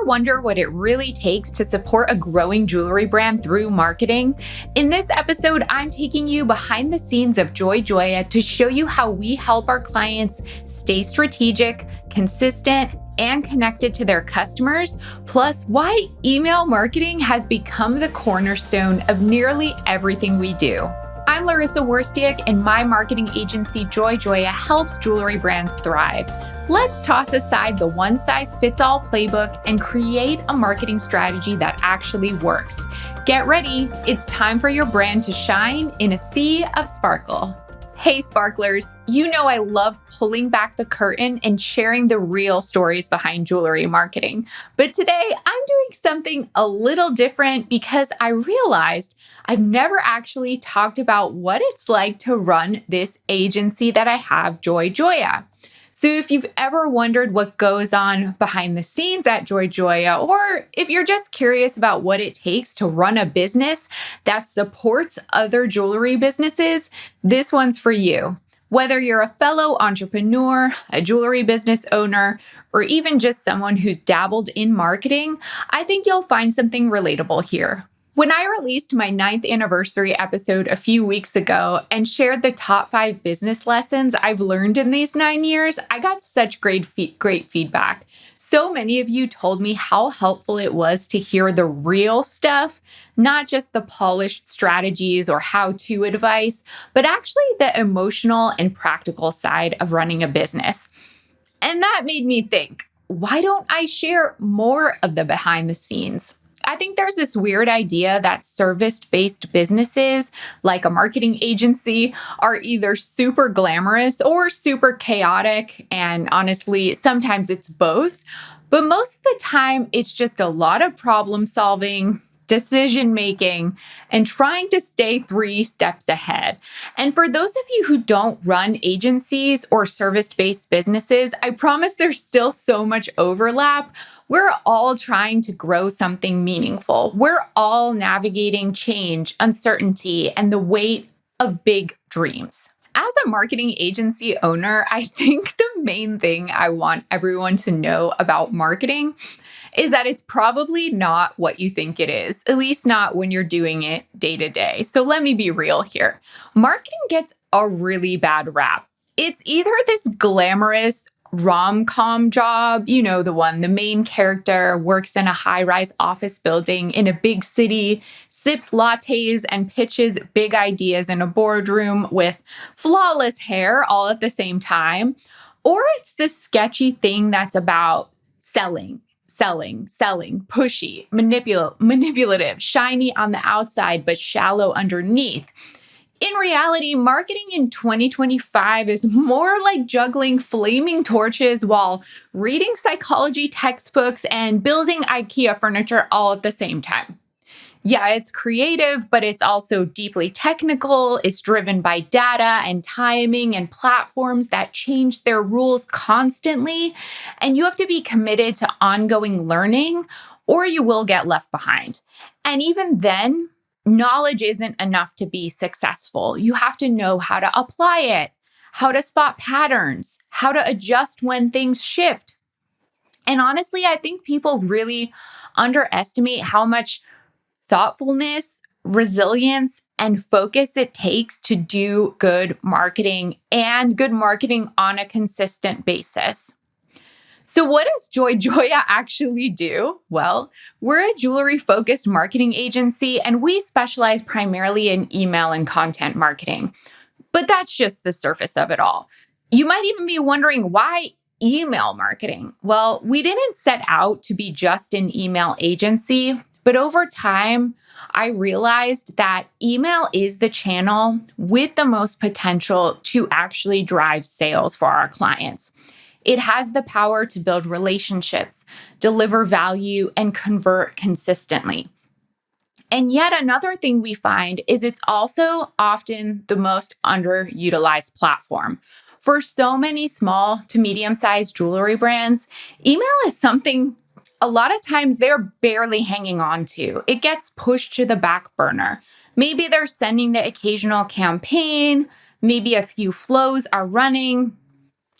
Ever wonder what it really takes to support a growing jewelry brand through marketing? In this episode, I'm taking you behind the scenes of Joy Joya to show you how we help our clients stay strategic, consistent, and connected to their customers, plus why email marketing has become the cornerstone of nearly everything we do. I'm Larissa Worstiak, and my marketing agency, Joy Joya, helps jewelry brands thrive. Let's toss aside the one-size-fits-all playbook and create a marketing strategy that actually works. Get ready, it's time for your brand to shine in a sea of sparkle. Hey sparklers, you know I love pulling back the curtain and sharing the real stories behind jewelry marketing. But today I'm doing something a little different because I realized I've never actually talked about what it's like to run this agency that I have, Joy Joya. So if you've ever wondered what goes on behind the scenes at Joy Joya, or if you're just curious about what it takes to run a business that supports other jewelry businesses, this one's for you. Whether you're a fellow entrepreneur, a jewelry business owner, or even just someone who's dabbled in marketing, I think you'll find something relatable here. When I released my 9th anniversary episode a few weeks ago and shared the top 5 business lessons I've learned in these 9 years, I got such great feedback. So many of you told me how helpful it was to hear the real stuff, not just the polished strategies or how-to advice, but actually the emotional and practical side of running a business. And that made me think, why don't I share more of the behind the scenes? I think there's this weird idea that service-based businesses, like a marketing agency, are either super glamorous or super chaotic. And honestly, sometimes it's both. But most of the time, it's just a lot of problem solving, decision making, and trying to stay 3 steps ahead. And for those of you who don't run agencies or service-based businesses, I promise there's still so much overlap. We're all trying to grow something meaningful. We're all navigating change, uncertainty, and the weight of big dreams. As a marketing agency owner, I think the main thing I want everyone to know about marketing is that it's probably not what you think it is, at least not when you're doing it day to day. So let me be real here. Marketing gets a really bad rap. It's either this glamorous rom-com job, you know, the main character works in a high-rise office building in a big city, sips lattes and pitches big ideas in a boardroom with flawless hair all at the same time. Or it's this sketchy thing that's about selling, pushy, manipulative, shiny on the outside, but shallow underneath. In reality, marketing in 2025 is more like juggling flaming torches while reading psychology textbooks and building IKEA furniture all at the same time. Yeah, it's creative, but it's also deeply technical. It's driven by data and timing and platforms that change their rules constantly. And you have to be committed to ongoing learning or you will get left behind. And even then, knowledge isn't enough to be successful. You have to know how to apply it, how to spot patterns, how to adjust when things shift. And honestly, I think people really underestimate how much thoughtfulness, resilience, and focus it takes to do good marketing and good marketing on a consistent basis. So what does Joy Joya actually do? Well, we're a jewelry-focused marketing agency, and we specialize primarily in email and content marketing. But that's just the surface of it all. You might even be wondering, why email marketing? Well, we didn't set out to be just an email agency, but over time, I realized that email is the channel with the most potential to actually drive sales for our clients. It has the power to build relationships, deliver value, and convert consistently. And yet another thing we find is it's also often the most underutilized platform. For so many small to medium-sized jewelry brands, email is something a lot of times they're barely hanging on to. It gets pushed to the back burner. Maybe they're sending the occasional campaign, maybe a few flows are running,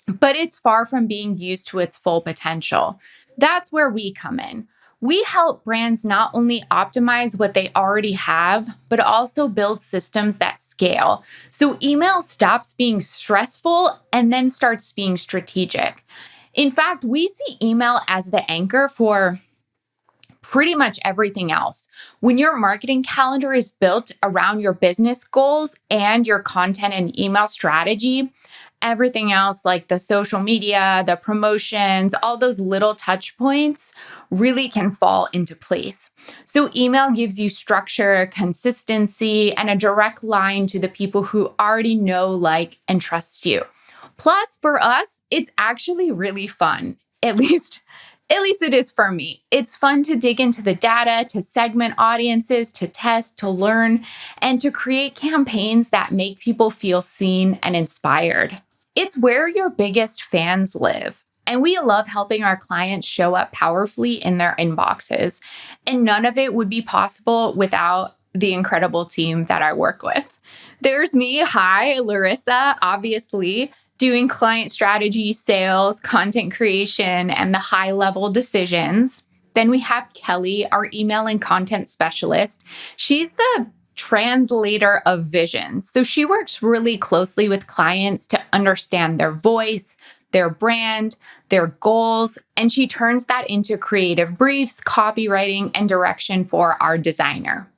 but it's far from being used to its full potential. That's where we come in. We help brands not only optimize what they already have, but also build systems that scale. So email stops being stressful and then starts being strategic. In fact, we see email as the anchor for pretty much everything else. When your marketing calendar is built around your business goals and your content and email strategy, everything else like the social media, the promotions, all those little touch points really can fall into place. So, email gives you structure, consistency, and a direct line to the people who already know, like, and trust you. Plus, for us, it's actually really fun. At least it is for me. It's fun to dig into the data, to segment audiences, to test, to learn, and to create campaigns that make people feel seen and inspired. It's where your biggest fans live. And we love helping our clients show up powerfully in their inboxes. And none of it would be possible without the incredible team that I work with. There's me, hi, Larissa, obviously, doing client strategy, sales, content creation, and the high level decisions. Then we have Kelly, our email and content specialist. She's the translator of vision. So she works really closely with clients to understand their voice, their brand, their goals, and she turns that into creative briefs, copywriting, and direction for our designer.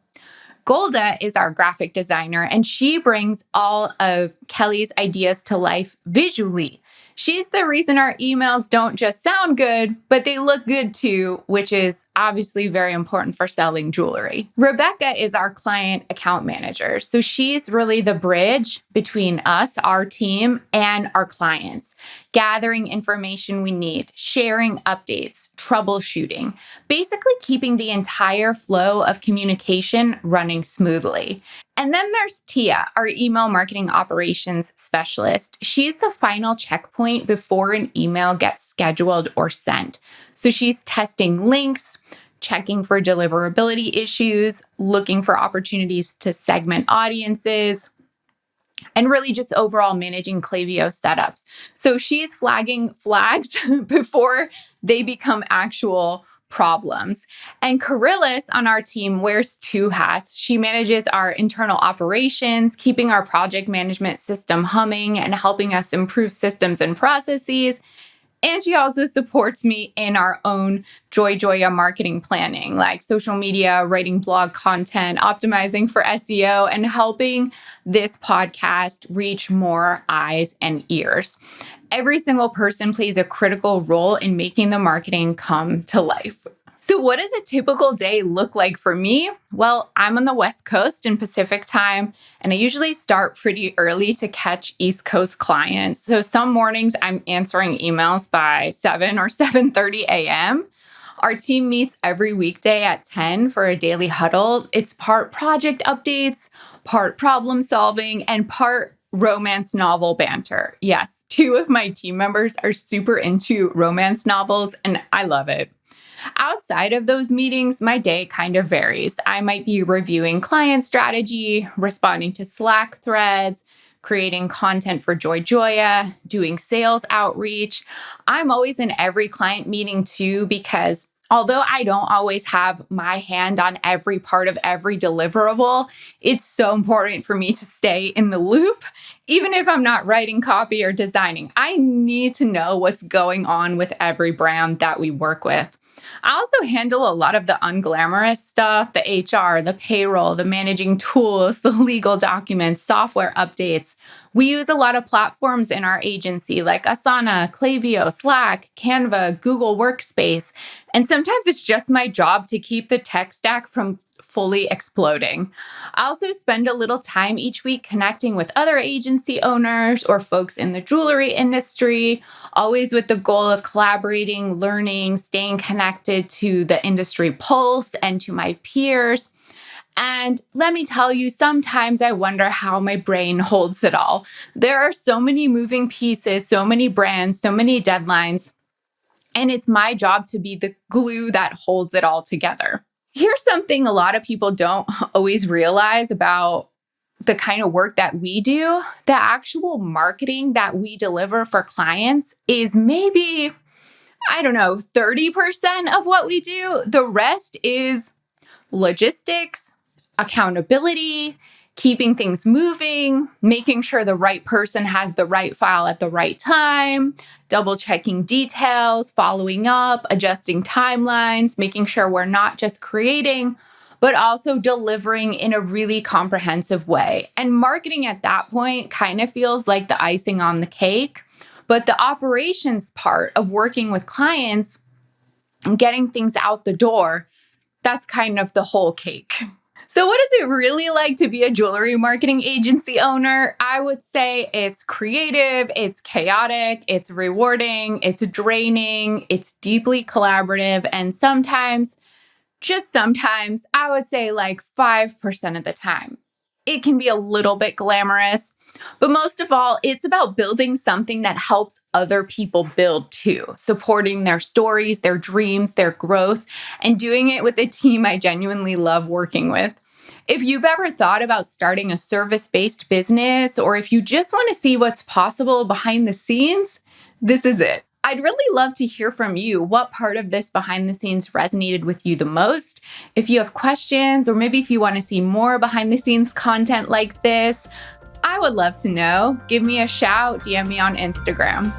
Golda is our graphic designer, and she brings all of Kelly's ideas to life visually. She's the reason our emails don't just sound good, but they look good too, which is obviously very important for selling jewelry. Rebecca is our client account manager. So she's really the bridge between us, our team, and our clients, gathering information we need, sharing updates, troubleshooting, basically keeping the entire flow of communication running smoothly. And then there's Tia, our email marketing operations specialist. She's the final checkpoint before an email gets scheduled or sent. So she's testing links, checking for deliverability issues, looking for opportunities to segment audiences, and really just overall managing Klaviyo setups. So she's flagging flags before they become actual problems. And Carillis on our team wears two hats. She manages our internal operations, keeping our project management system humming and helping us improve systems and processes. And she also supports me in our own Joy Joya marketing planning, like social media, writing blog content, optimizing for SEO, and helping this podcast reach more eyes and ears. Every single person plays a critical role in making the marketing come to life. So, what does a typical day look like for me? Well, I'm on the West Coast in Pacific time, and I usually start pretty early to catch East Coast clients. So, some mornings I'm answering emails by 7 or 7:30 a.m. Our team meets every weekday at 10 for a daily huddle. It's part project updates, part problem solving, and part romance novel banter. Yes, two of my team members are super into romance novels, and I love it. Outside of those meetings, my day kind of varies. I might be reviewing client strategy, responding to Slack threads, creating content for Joy Joya, doing sales outreach. I'm always in every client meeting too, because although I don't always have my hand on every part of every deliverable, it's so important for me to stay in the loop. Even if I'm not writing copy or designing, I need to know what's going on with every brand that we work with. I also handle a lot of the unglamorous stuff, the HR, the payroll, the managing tools, the legal documents, software updates. We use a lot of platforms in our agency like Asana, Klaviyo, Slack, Canva, Google Workspace. And sometimes it's just my job to keep the tech stack from fully exploding. I also spend a little time each week connecting with other agency owners or folks in the jewelry industry, always with the goal of collaborating, learning, staying connected to the industry pulse and to my peers. And let me tell you, sometimes I wonder how my brain holds it all. There are so many moving pieces, so many brands, so many deadlines, and it's my job to be the glue that holds it all together. Here's something a lot of people don't always realize about the kind of work that we do. The actual marketing that we deliver for clients is maybe I don't know, 30% of what we do. The rest is logistics, accountability, keeping things moving, making sure the right person has the right file at the right time, double checking details, following up, adjusting timelines, making sure we're not just creating, but also delivering in a really comprehensive way. And marketing at that point kind of feels like the icing on the cake. But the operations part of working with clients and getting things out the door, that's kind of the whole cake. So, what is it really like to be a jewelry marketing agency owner? I would say it's creative, it's chaotic, it's rewarding, it's draining, it's deeply collaborative, and sometimes, just sometimes, I would say like 5% of the time, it can be a little bit glamorous. But most of all, it's about building something that helps other people build too, supporting their stories, their dreams, their growth, and doing it with a team I genuinely love working with. If you've ever thought about starting a service-based business, or if you just want to see what's possible behind the scenes, this is it. I'd really love to hear from you. What part of this behind the scenes resonated with you the most? If you have questions, or maybe if you want to see more behind the scenes content like this, I would love to know. Give me a shout, DM me on Instagram.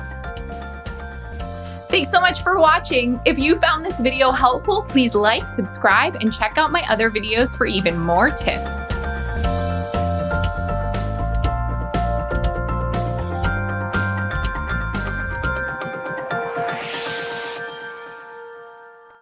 Thanks so much for watching. If you found this video helpful, please like, subscribe, and check out my other videos for even more tips.